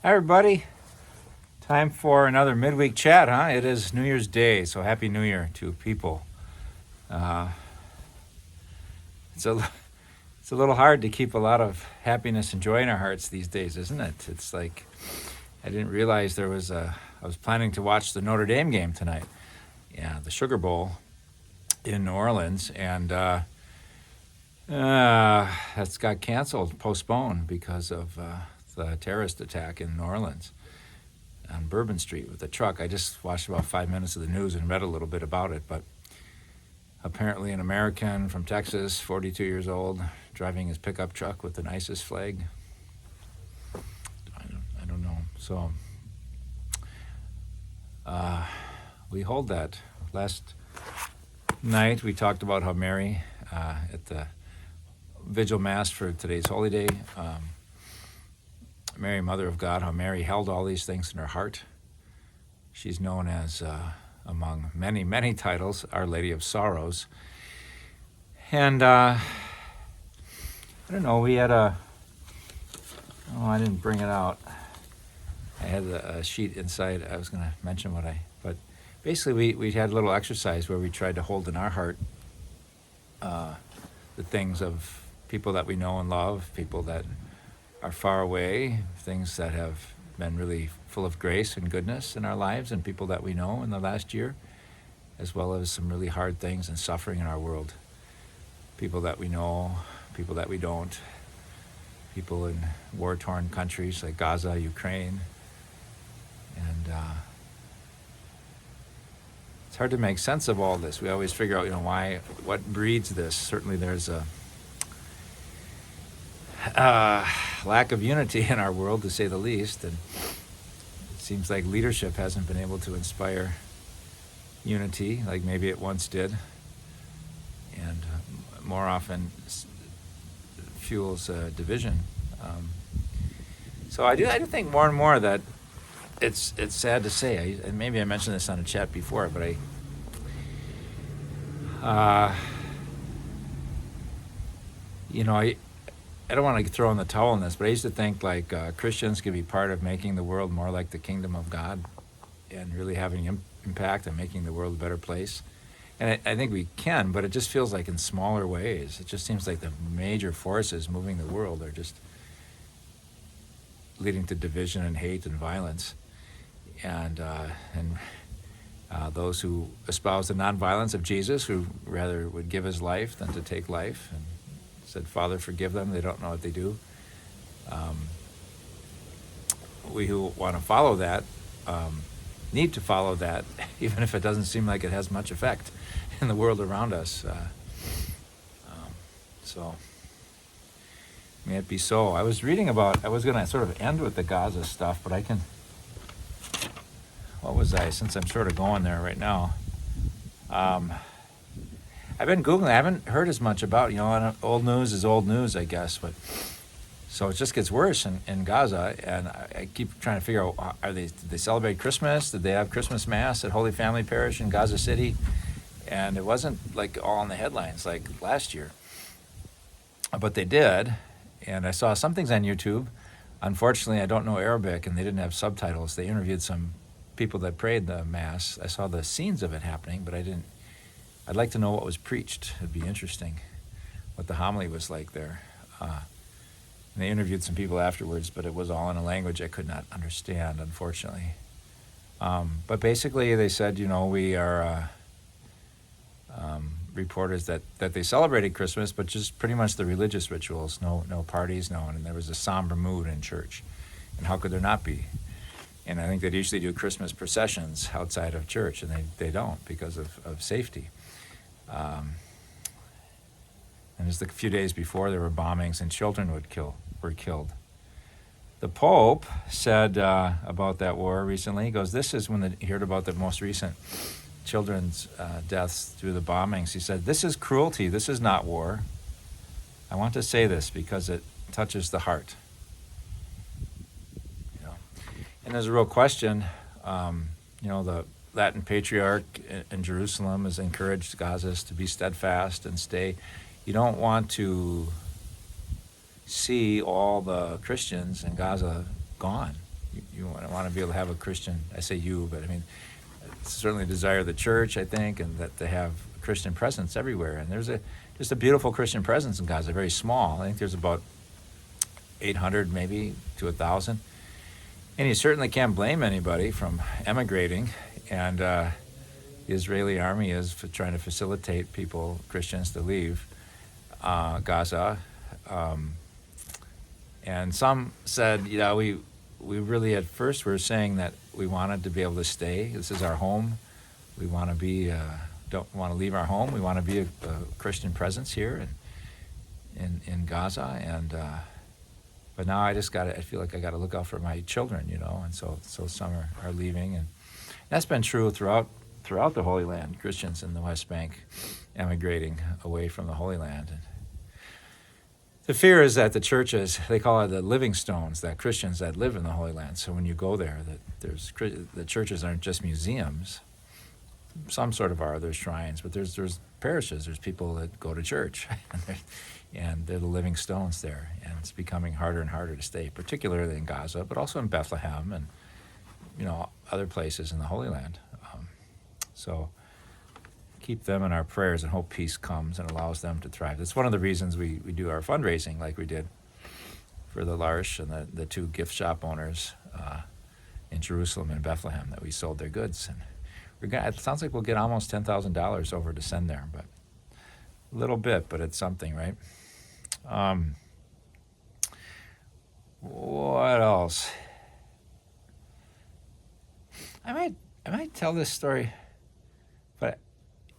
Hi, everybody. Time for another midweek chat, huh? It is New Year's Day, so Happy New Year to people. Uh, it's a little hard to keep a lot of happiness and joy in our hearts these days, isn't it? It's like I didn't realize I was planning to watch the Notre Dame game tonight. Yeah, the Sugar Bowl in New Orleans, and that's got canceled, postponed because of the terrorist attack in New Orleans on Bourbon Street with a truck. I just watched about 5 minutes of the news and read a little bit about it, but apparently an American from Texas, 42 years old, driving his pickup truck with an ISIS flag. I don't know. So we hold that. Last night we talked about how Mary, at the Vigil Mass for today's Holy Day, Mary, Mother of God, how Mary held all these things in her heart. She's known as, among many, many titles, Our Lady of Sorrows. And I don't know, we had I didn't bring it out. I had a sheet inside. I was going to mention but basically we had a little exercise where we tried to hold in our heart the things of people that we know and love, people that are far away, things that have been really full of grace and goodness in our lives, and people that we know in the last year, as well as some really hard things and suffering in our world. People that we know, people that we don't, people in war-torn countries like Gaza, Ukraine. And it's hard to make sense of all this. We always figure out, what breeds this. Certainly there's a lack of unity in our world, to say the least, and it seems like leadership hasn't been able to inspire unity like maybe it once did, and more often fuels division. So I do think more and more that it's sad to say, and maybe I mentioned this on a chat before, but I don't want to throw in the towel on this, but I used to think like Christians could be part of making the world more like the kingdom of God and really having impact and making the world a better place. And I think we can, but it just feels like in smaller ways. It just seems like the major forces moving the world are just leading to division and hate and violence. And those who espouse the nonviolence of Jesus, who rather would give his life than to take life, and said, Father, forgive them, they don't know what they do. We who want to follow that need to follow that, even if it doesn't seem like it has much effect in the world around us. So may it be so. I was reading I was going to sort of end with the Gaza stuff, but since I'm sort of going there right now. I've been Googling. I haven't heard as much about, old news is old news, I guess. But so it just gets worse in Gaza, and I keep trying to figure out, did they celebrate Christmas? Did they have Christmas Mass at Holy Family Parish in Gaza City? And it wasn't like all in the headlines like last year. But they did, and I saw some things on YouTube. Unfortunately, I don't know Arabic, and they didn't have subtitles. They interviewed some people that prayed the Mass. I saw the scenes of it happening, but I'd like to know what was preached. It'd be interesting what the homily was like there. And they interviewed some people afterwards, but it was all in a language I could not understand, unfortunately. But basically they said, we are reporters that they celebrated Christmas, but just pretty much the religious rituals, no parties, and there was a somber mood in church. And how could there not be? And I think they'd usually do Christmas processions outside of church, and they don't because of safety. And just a few days before, there were bombings and children were killed. The Pope said about that war recently, he goes, this is when he heard about the most recent children's deaths through the bombings. He said, this is cruelty, this is not war. I want to say this because it touches the heart. And there's a real question, the Latin Patriarch in Jerusalem has encouraged Gazans to be steadfast and stay. You don't want to see all the Christians in Gaza gone. you want to be able to have a Christian. I say you, but I mean, it's certainly a desire of the church, I think, and that they have a Christian presence everywhere. And there's just a beautiful Christian presence in Gaza, very small. I think there's about 800 maybe to 1,000. And you certainly can't blame anybody from emigrating. And the Israeli army is trying to facilitate people, Christians, to leave Gaza. And some said, we really at first were saying that we wanted to be able to stay. This is our home. We want to don't want to leave our home. We want to be a Christian presence here in Gaza. And but now I feel like I got to look out for my children, and so some are leaving. And that's been true throughout the Holy Land, Christians in the West Bank emigrating away from the Holy Land. And the fear is that the churches, they call it the living stones, that Christians that live in the Holy Land. So when you go there, the churches aren't just museums. Some sort of are, there's shrines, but there's parishes, there's people that go to church, and they're the living stones there. And it's becoming harder and harder to stay, particularly in Gaza, but also in Bethlehem and other places in the Holy Land. So keep them in our prayers and hope peace comes and allows them to thrive. That's one of the reasons we do our fundraising like we did for the L'Arche and the two gift shop owners in Jerusalem and Bethlehem, that we sold their goods. And it sounds like we'll get almost $10,000 over to send there, but a little bit, but it's something, right? What else? I might tell this story, but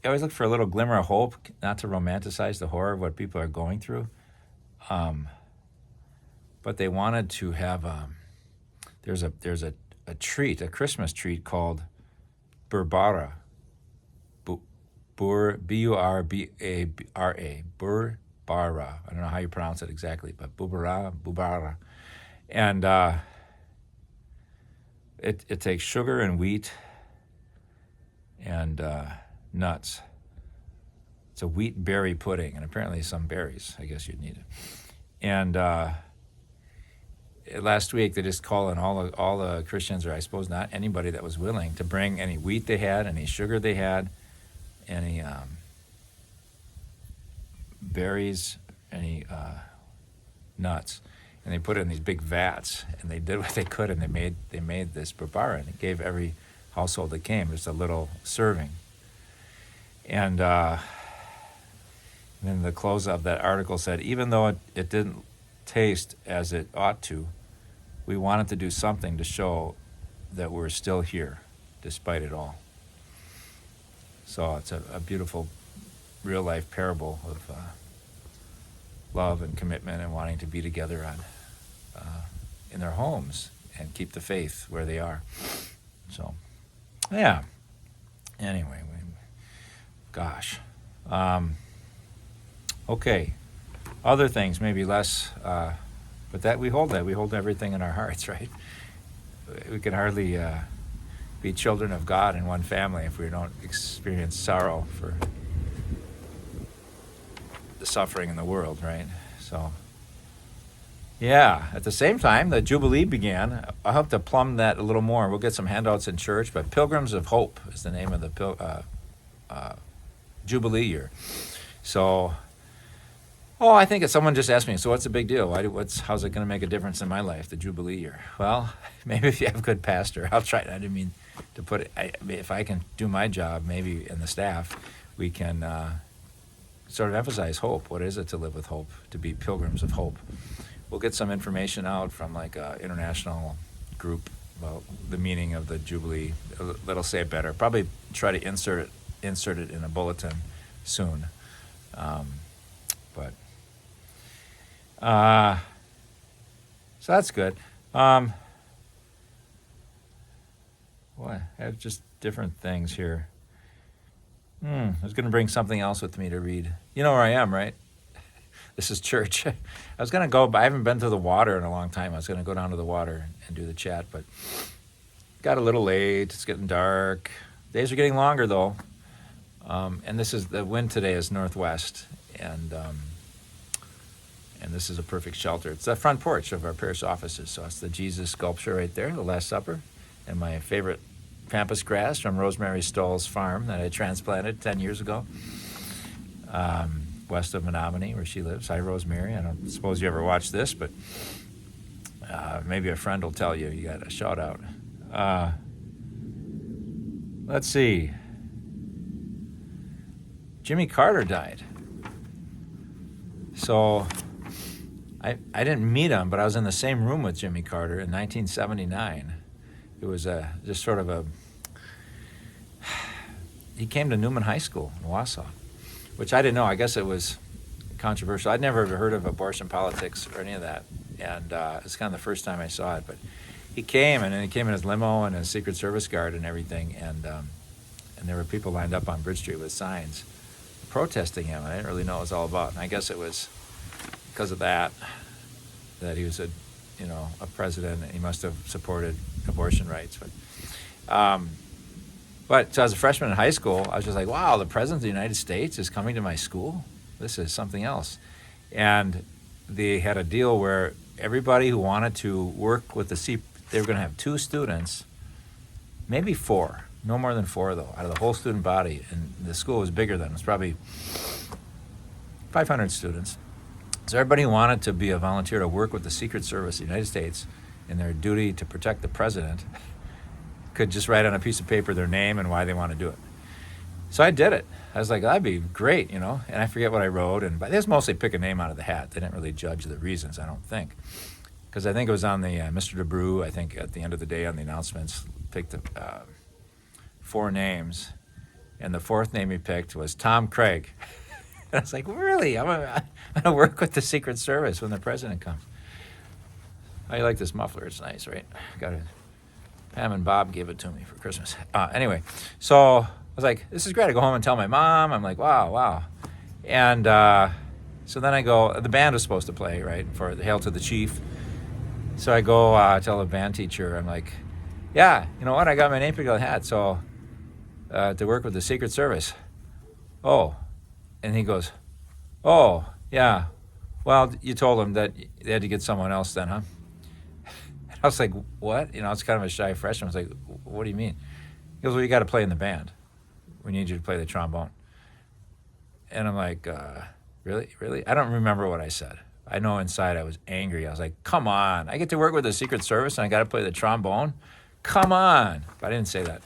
I always look for a little glimmer of hope, not to romanticize the horror of what people are going through. But they wanted to have there's a treat, a Christmas treat called Burbara. Burbara. Burbara. I don't know how you pronounce it exactly, but Burbara. And it takes sugar and wheat and nuts. It's a wheat berry pudding, and apparently some berries. I guess you'd need it. And last week they just called on all the Christians, or I suppose not anybody that was willing, to bring any wheat they had, any sugar they had, any berries, any nuts, and they put it in these big vats, and they did what they could, and they made this barbara, and it gave every household that came just a little serving. And then the close of that article said, even though it didn't taste as it ought to, we wanted to do something to show that we're still here despite it all. So it's a beautiful real life parable of love and commitment and wanting to be together in their homes and keep the faith where they are. So, yeah. Anyway, gosh. Okay. Other things, maybe less, but that we hold everything in our hearts, right? We can hardly be children of God in one family if we don't experience sorrow for the suffering in the world, right? So, yeah. At the same time, the Jubilee began. I'll have to plumb that a little more. We'll get some handouts in church, but Pilgrims of Hope is the name of the Jubilee year. So, I think someone just asked me, so what's the big deal? How's it going to make a difference in my life, the Jubilee year? Well, maybe if you have a good pastor, I'll try. I didn't mean to put it. If I can do my job, maybe in the staff, we can sort of emphasize hope. What is it to live with hope, to be pilgrims of hope? We'll get some information out from like an international group about the meaning of the Jubilee. That'll say it better. Probably try to insert it in a bulletin soon. So that's good. Boy, I have just different things here. I was going to bring something else with me to read. You know where I am, right? This is church. I was going to go, but I haven't been to the water in a long time. I was going to go down to the water and do the chat, but got a little late. It's getting dark. Days are getting longer, though. And the wind today is northwest, and And this is a perfect shelter. It's the front porch of our parish offices. So it's the Jesus sculpture right there, the Last Supper, and my favorite pampas grass from Rosemary Stoll's farm that I transplanted 10 years ago, west of Menominee, where she lives. Hi, Rosemary. I don't suppose you ever watched this, but maybe a friend will tell you you got a shout out. Let's see. Jimmy Carter died. So I didn't meet him, but I was in the same room with Jimmy Carter in 1979. It was just sort of a... He came to Newman High School in Wausau, which I didn't know. I guess it was controversial. I'd never heard of abortion politics or any of that, and it's kind of the first time I saw it. But he came, and then he came in his limo and his Secret Service guard and everything, and there were people lined up on Bridge Street with signs protesting him. I didn't really know what it was all about, and I guess it was because of that he was a president, and he must have supported abortion rights. But so as a freshman in high school, I was just like, wow, the President of the United States is coming to my school? This is something else. And they had a deal where everybody who wanted to work with they were going to have 2 students, maybe 4, no more than 4 though, out of the whole student body. And the school was bigger then. It was probably 500 students. So everybody who wanted to be a volunteer to work with the Secret Service of the United States in their duty to protect the president could just write on a piece of paper their name and why they want to do it. So I did it. I was like, that'd be great, and I forget what I wrote, but they just mostly pick a name out of the hat. They didn't really judge the reasons, I don't think. Because I think it was on the Mr. DeBrew, I think at the end of the day on the announcements, picked 4 names, and the 4th name he picked was Tom Craig. And I was like, really? I'm going to work with the Secret Service when the president comes. How you like this muffler? It's nice, right? Got it. Pam and Bob gave it to me for Christmas. Anyway, so I was like, this is great. I go home and tell my mom. I'm like, wow. And so then I go, the band was supposed to play, right, for the Hail to the Chief. So I go tell the band teacher, I'm like, yeah, you know what? I got my name picked on the hat, so to work with the Secret Service. Oh. And he goes, oh, yeah. Well, you told them that they had to get someone else then, huh? I was like, what? It's kind of a shy freshman. I was like, what do you mean? He goes, well, you got to play in the band. We need you to play the trombone. And I'm like, really? I don't remember what I said. I know inside I was angry. I was like, come on. I get to work with the Secret Service and I got to play the trombone? Come on. But I didn't say that.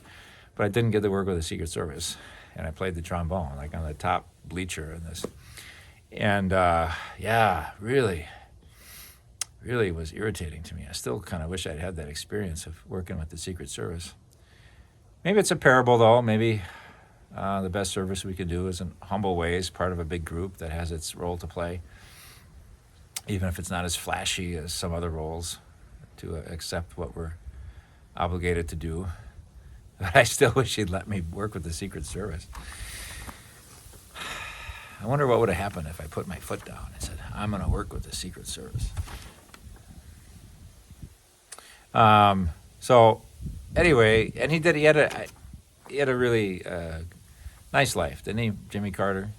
But I didn't get to work with the Secret Service. And I played the trombone, like on the top bleacher in this. And really was irritating to me. I still kind of wish I'd had that experience of working with the Secret Service. Maybe it's a parable, though. Maybe the best service we could do is in humble ways, part of a big group that has its role to play, even if it's not as flashy as some other roles, to accept what we're obligated to do. But I still wish he'd let me work with the Secret Service. I wonder what would have happened if I put my foot down and said, I'm going to work with the Secret Service. So anyway, and he had a really nice life, didn't he, Jimmy Carter?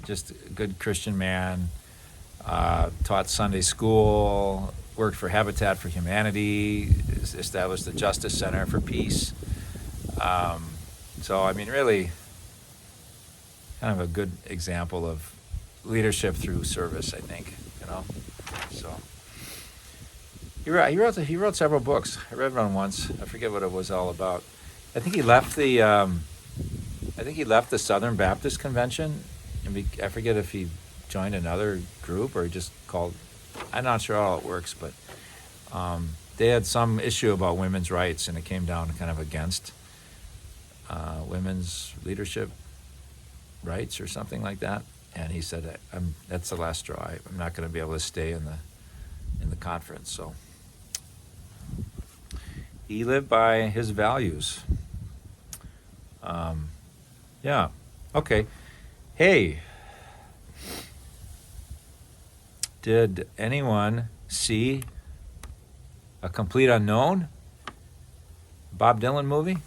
Just a good Christian man, taught Sunday school, worked for Habitat for Humanity, established the Justice Center for Peace. So, I mean, really kind of a good example of leadership through service, I think, So he wrote several books. I read one once. I forget what it was all about. I think he left the Southern Baptist Convention, and I forget if he joined another group or he just called. I'm not sure how it works, but they had some issue about women's rights, and it came down kind of against women's leadership rights or something like that. And he said, "That's the last straw. I'm not going to be able to stay in the conference." So he lived by his values. Yeah. Okay. Hey, did anyone see A Complete Unknown? Bob Dylan movie?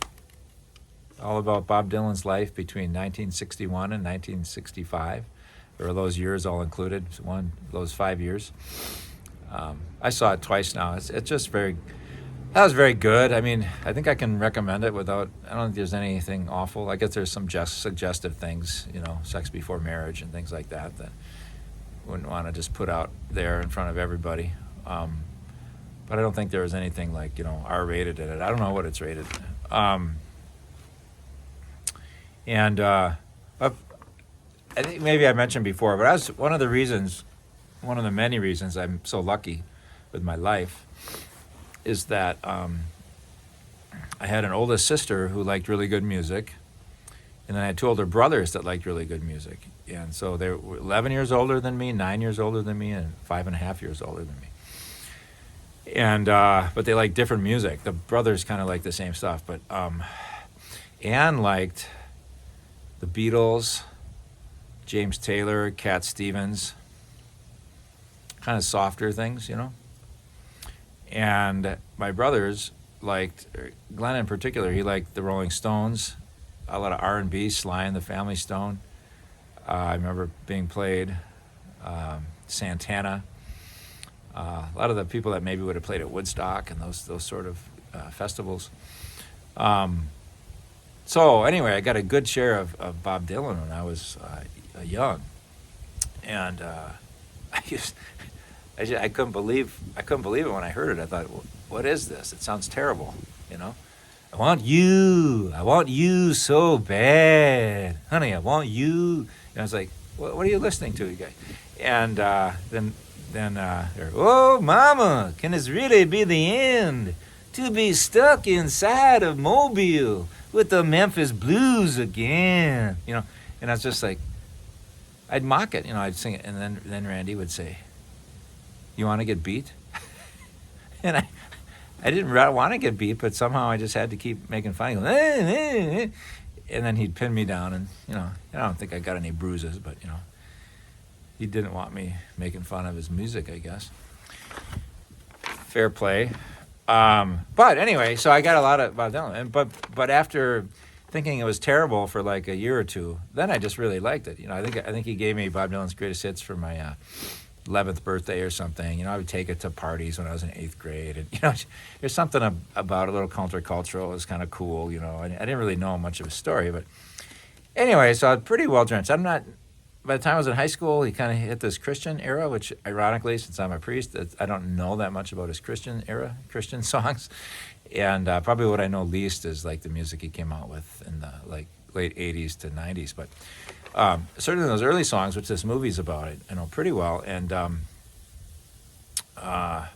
All about Bob Dylan's life between 1961 and 1965. or those years all included, those 5 years. I saw it twice now. It's just that was very good. I mean, I think I can recommend it I don't think there's anything awful. I guess there's some suggestive things, sex before marriage and things like that wouldn't want to just put out there in front of everybody. But I don't think there was anything like, R-rated in it. I don't know what it's rated. I think maybe I mentioned before, but one of the many reasons I'm so lucky with my life is that I had an oldest sister who liked really good music, and then I had two older brothers that liked really good music. And so they were 11 years older than me, 9 years older than me, and 5.5 years older than me. And but they liked different music. The brothers kind of liked the same stuff, but Anne liked the Beatles, James Taylor, Cat Stevens, kind of softer things, And my brothers liked, Glenn in particular, he liked the Rolling Stones, a lot of R&B, Sly and the Family Stone. I remember being played, Santana. A lot of the people that maybe would have played at Woodstock and those sort of festivals. So anyway, I got a good share of Bob Dylan when I was young, and I couldn't believe it when I heard it. I thought, well, what is this? It sounds terrible, I want you so bad, honey. I want you. And I was like, what are you listening to, you guys? And then, oh, mama, can this really be the end? To be stuck inside of Mobile with the Memphis Blues again, And I was just like, I'd mock it, I'd sing it, and then Randy would say, "You want to get beat?" And I didn't want to get beat, but somehow I just had to keep making fun. Go, and then he'd pin me down, and I don't think I got any bruises, but he didn't want me making fun of his music, I guess. Fair play. But anyway, so I got a lot of Bob Dylan, but after thinking it was terrible for like a year or two, then I just really liked it. I think he gave me Bob Dylan's greatest hits for my 11th birthday or something. I would take it to parties when I was in 8th grade, and there's something about a little countercultural. It was kind of cool. I didn't really know much of his story, but anyway, so I was pretty well drenched. By the time I was in high school, he kind of hit this Christian era, which ironically, since I'm a priest, I don't know that much about his Christian Christian songs. And probably what I know least is like the music he came out with in the late 80s to 90s. But certainly those early songs, which this movie's about, I know pretty well. And I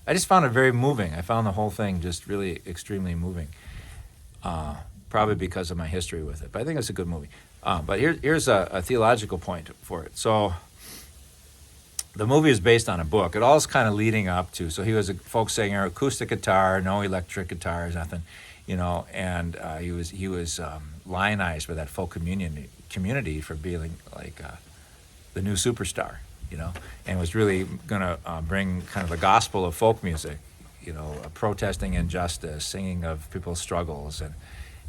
just found it very moving. I found the whole thing just really extremely moving, probably because of my history with it. But I think it's a good movie. But here's a theological point for it. So the movie is based on a book. It all's kind of leading up to. So he was a folk singer, acoustic guitar, no electric guitars, nothing, And he was lionized by that folk community for being like the new superstar, and was really going to bring kind of the gospel of folk music, protesting injustice, singing of people's struggles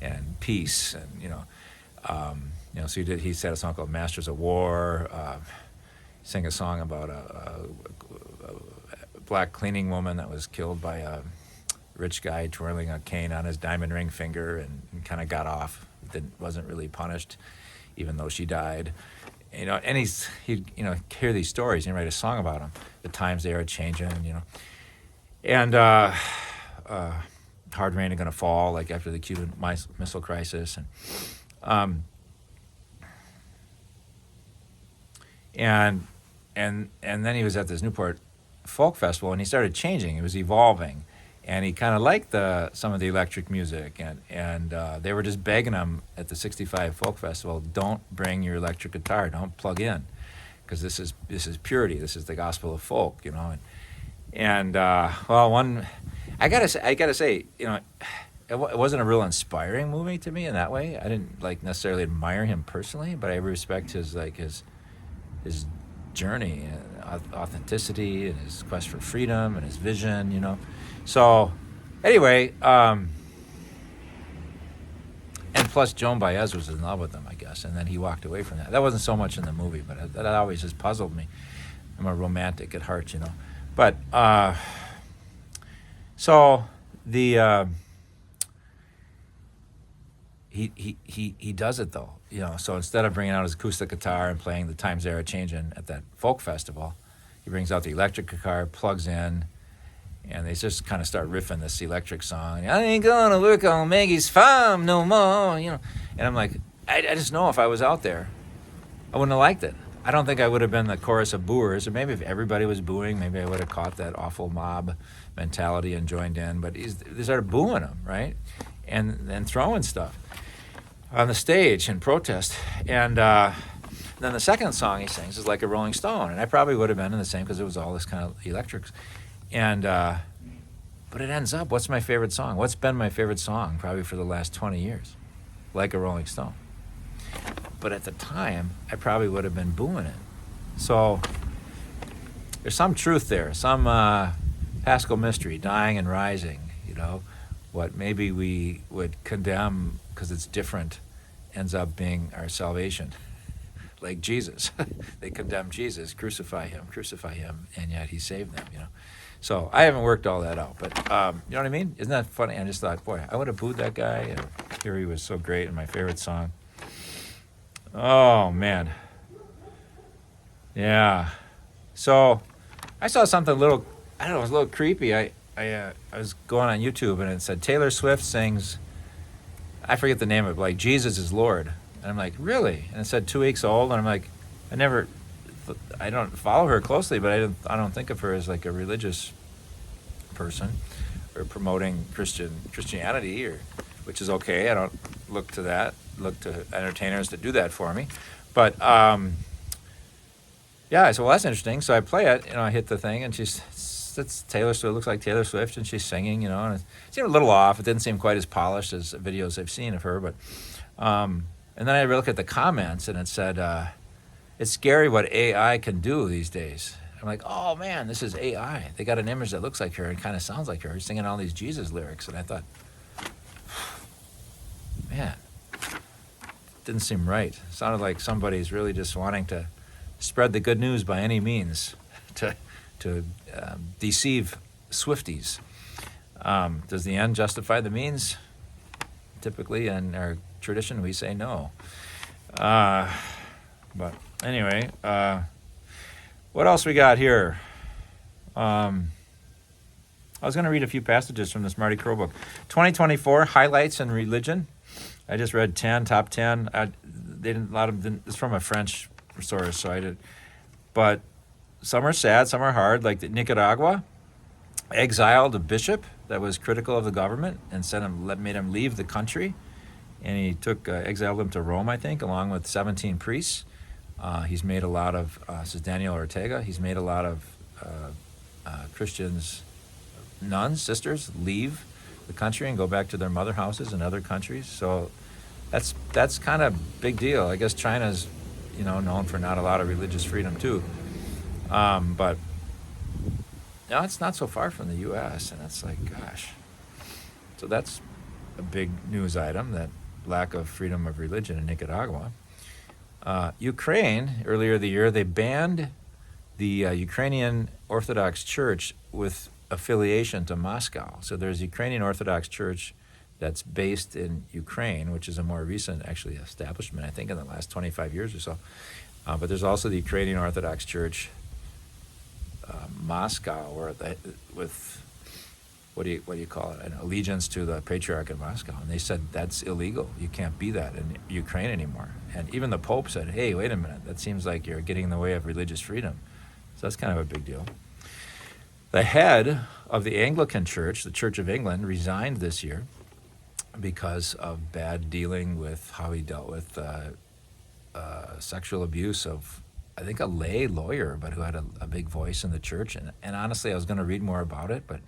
and peace, and so he said a song called "Masters of War." Sang a song about a black cleaning woman that was killed by a rich guy twirling a cane on his diamond ring finger, and kind of got off. Wasn't really punished, even though she died. And he'd hear these stories and write a song about them. The times they are changing, and hard rain are going to fall, like after the Cuban Missile Crisis, and then he was at this Newport Folk Festival, and he started changing. He was evolving, and he kind of liked some of the electric music, and they were just begging him at the 65 Folk Festival, don't bring your electric guitar, don't plug in, because this is purity, this is the gospel of folk, I gotta say, it wasn't a real inspiring movie to me in that way. I didn't necessarily admire him personally, but I respect his journey and authenticity and his quest for freedom and his vision, So anyway, and plus Joan Baez was in love with him, I guess. us. And then he walked away from that. That wasn't so much in the movie, but that always just puzzled me. I'm a romantic at heart, you know. But so the he does it though, you know. So instead of bringing out his acoustic guitar and playing "The Times They Are Changing" at that folk festival, he brings out the electric guitar, plugs in, and they just kind of start riffing this electric song. I ain't gonna work on Maggie's farm no more, you know. And I'm like, I just know if I was out there, I wouldn't have liked it. I don't think I would have been the chorus of booers, or maybe if everybody was booing, maybe I would have caught that awful mob mentality and joined in. But they started booing him, right, and throwing stuff on the stage in protest. And then the second song he sings is Like a Rolling Stone, and I probably would have been in the same because it was all this kind of electrics. And but it ends up, what's my favorite song? What's been my favorite song probably for the last 20 years? Like a Rolling Stone. But at the time, I probably would have been booing it. So there's some truth there, some Paschal mystery, dying and rising, you know. What maybe we would condemn because it's different ends up being our salvation. Like Jesus. They condemn Jesus, crucify him, and yet he saved them, you know. So I haven't worked all that out, but you know what I mean? Isn't that funny? I just thought, boy, I would have booed that guy, and here he was so great and my favorite song. Oh, man. Yeah. So I saw something a little, I don't know, it was a little creepy. I was going on YouTube, and it said Taylor Swift sings, I forget the name of it, like Jesus is Lord. And I'm like, really? And it said 2 weeks old, and I'm like, I don't follow her closely, but I don't think of her as like a religious person or promoting Christianity, or which is okay. I don't look to entertainers to do that for me. But yeah, I said, well, that's interesting. So I play it, you know, I hit the thing, and it's Taylor Swift. It looks like Taylor Swift, and she's singing, you know, and it seemed a little off. It didn't seem quite as polished as videos I've seen of her, but and then I look at the comments, and it said, it's scary what AI can do these days. I'm like, oh man, this is AI. They got an image that looks like her and kind of sounds like her, singing all these Jesus lyrics. And I thought, man, didn't seem right. It sounded like somebody's really just wanting to spread the good news by any means to deceive Swifties. Does the end justify the means? Typically, in our tradition, we say no. But anyway, what else we got here? I was going to read a few passages from this Marty Crow book. 2024 Highlights in Religion. I just read top 10. It's from a French source, so I did. But some are sad, some are hard. Like Nicaragua exiled a bishop that was critical of the government and made him leave the country. And he exiled him to Rome, I think, along with 17 priests. He's made a lot of, this is Daniel Ortega, he's made a lot of Christians, nuns, sisters, leave the country and go back to their mother houses in other countries. So that's kind of big deal. I guess China's, you know, known for not a lot of religious freedom too. But no, it's not so far from the U.S. and it's like, gosh. So that's a big news item, that lack of freedom of religion in Nicaragua. Ukraine, earlier the year, they banned the Ukrainian Orthodox Church with affiliation to Moscow. So there's a Ukrainian Orthodox Church that's based in Ukraine, which is a more recent, actually, establishment, I think, in the last 25 years or so. But there's also the Ukrainian Orthodox Church, Moscow, with what do you call it? An allegiance to the Patriarch in Moscow. And they said that's illegal. You can't be that in Ukraine anymore. And even the Pope said, hey, wait a minute, that seems like you're getting in the way of religious freedom. So that's kind of a big deal. The head of the Anglican Church, the Church of England, resigned this year because of bad dealing with how he dealt with sexual abuse of, I think, a lay lawyer, but who had a big voice in the church. And honestly, I was going to read more about it, but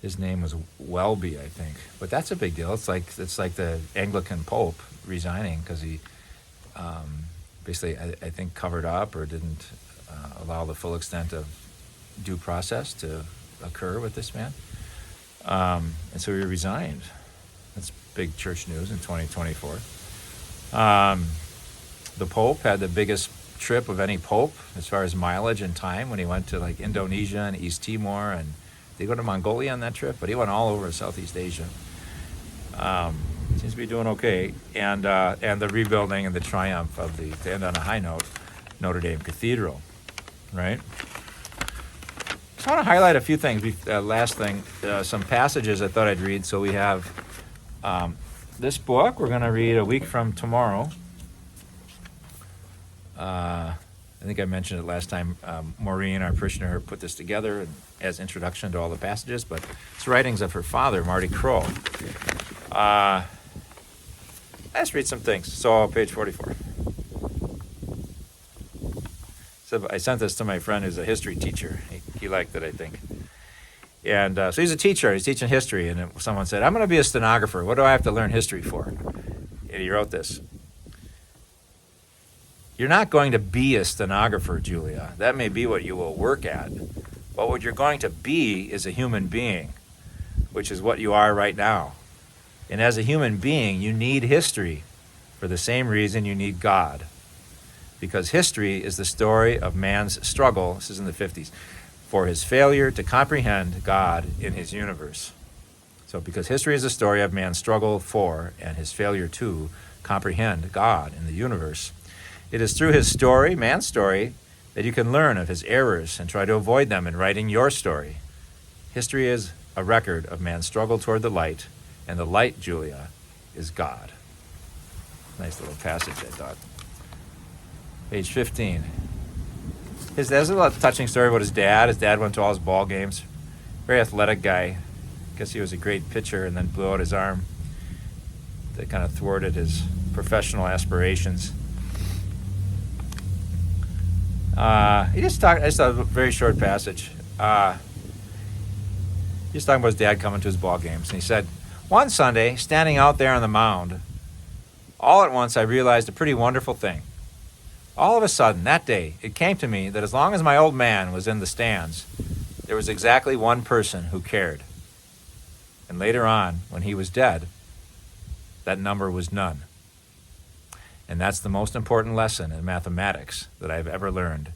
his name was Welby, I think. But that's a big deal. It's like the Anglican Pope resigning because he basically, I think, covered up or didn't allow the full extent of due process to occur with this man. And so he resigned. That's big church news in 2024. The Pope had the biggest trip of any Pope as far as mileage and time when he went to like Indonesia and East Timor, and did he go to Mongolia on that trip? But he went all over Southeast Asia. Seems to be doing okay, and the rebuilding and the triumph of to end on a high note, Notre Dame Cathedral, right? So I want to highlight a few things. Last thing, some passages I thought I'd read. So we have this book we're going to read a week from tomorrow. I think I mentioned it last time. Maureen, our parishioner, put this together as introduction to all the passages, but it's writings of her father, Marty Kroll. Let's read some things. So page 44. So I sent this to my friend who's a history teacher. He liked it, I think. And so he's a teacher. He's teaching history, and someone said, I'm going to be a stenographer. What do I have to learn history for? And he wrote this. You're not going to be a stenographer, Julia. That may be what you will work at. But what you're going to be is a human being, which is what you are right now. And as a human being, you need history for the same reason you need God. Because history is the story of man's struggle, this is in the 50s, for his failure to comprehend God in his universe. So because history is the story of man's struggle for and his failure to comprehend God in the universe, it is through his story, man's story, that you can learn of his errors and try to avoid them in writing your story. History is a record of man's struggle toward the light, and the light, Julia, is God. Nice little passage, I thought. Page 15. There's a touching story about his dad. His dad went to all his ball games. Very athletic guy. Guess he was a great pitcher and then blew out his arm. That kind of thwarted his professional aspirations. Just a very short passage. He's talking about his dad coming to his ball games. And he said, one Sunday, standing out there on the mound, all at once I realized a pretty wonderful thing. All of a sudden, that day, it came to me that as long as my old man was in the stands, there was exactly one person who cared. And later on, when he was dead, that number was none. And that's the most important lesson in mathematics that I've ever learned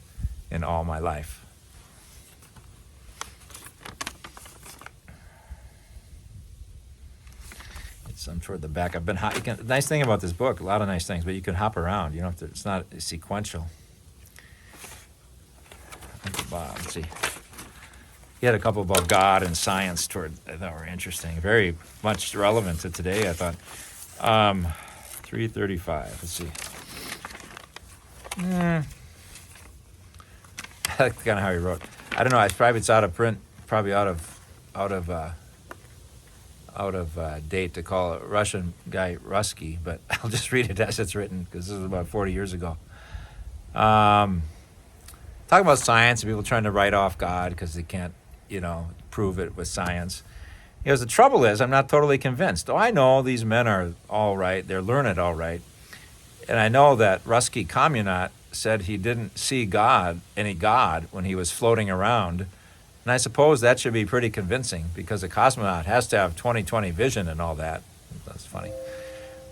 in all my life. Some toward the back. Nice thing about this book, a lot of nice things, but you can hop around. You don't have to. It's not sequential. Let's see. He had a couple about God and science I thought were interesting, very much relevant to today. I thought. 335. Let's see. That's kind of how he wrote. I don't know. It's out of print. Probably out of date to call a Russian guy Rusky, but I'll just read it as it's written because this is about 40 years ago. Talking about science and people trying to write off God because they can't, prove it with science. He goes, the trouble is I'm not totally convinced. Oh, I know these men are all right. They're learned all right. And I know that Rusky Communot said he didn't see any God, when he was floating around. And I suppose that should be pretty convincing because a cosmonaut has to have 20/20 vision and all that. That's funny.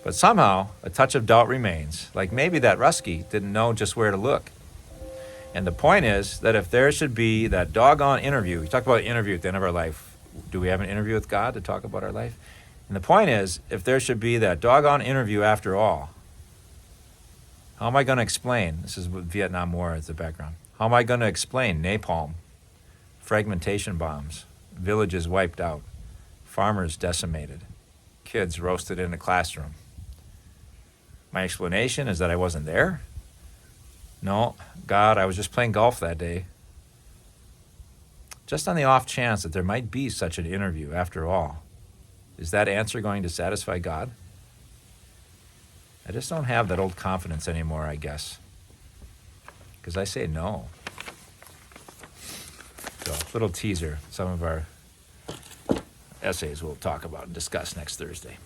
But somehow, a touch of doubt remains. Like maybe that Rusky didn't know just where to look. And the point is that if there should be that doggone interview, we talk about an interview at the end of our life. Do we have an interview with God to talk about our life? And the point is, if there should be that doggone interview after all, how am I going to explain? This is Vietnam War as the background. How am I going to explain napalm, fragmentation bombs, villages wiped out, farmers decimated, kids roasted in a classroom? My explanation is that I wasn't there. No, God, I was just playing golf that day. Just on the off chance that there might be such an interview after all, is that answer going to satisfy God? I just don't have that old confidence anymore, I guess. Because I say no. So, little teaser, some of our essays we'll talk about and discuss next Thursday.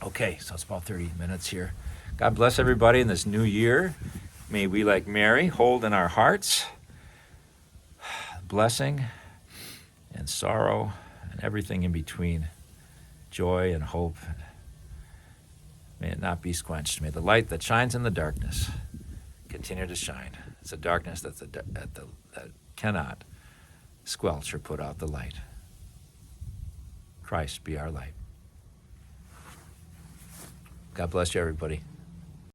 Okay, so it's about 30 minutes here. God bless everybody in this new year. May we, like Mary, hold in our hearts blessing and sorrow and everything in between, joy and hope, May it not be quenched. May the light that shines in the darkness continue to shine. It's a darkness that cannot squelch or put out the light. Christ be our light. God bless you, everybody.